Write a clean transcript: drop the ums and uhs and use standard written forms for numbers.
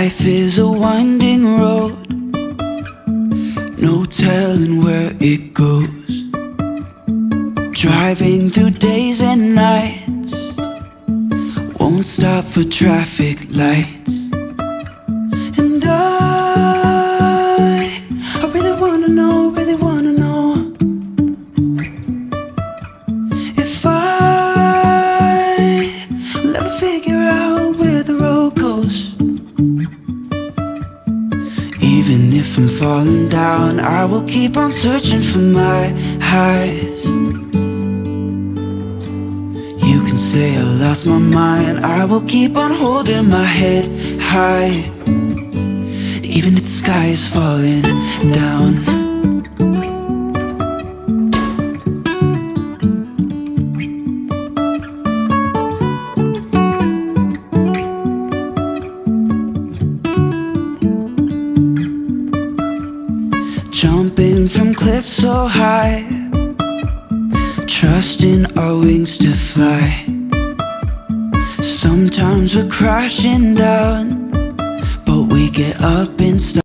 Life is a winding road, no telling where it goes. Driving through days and nights, won't stop for traffic lights. And I really wanna know, if I'll ever figure out where the road goes. Even if I'm falling down, I will keep on searching for my highs. You can say I lost my mind, I will keep on holding my head high, even if the sky is falling down. Jumping from cliffs so high, trusting our wings to fly. Sometimes we're crashing down, but we get up and start.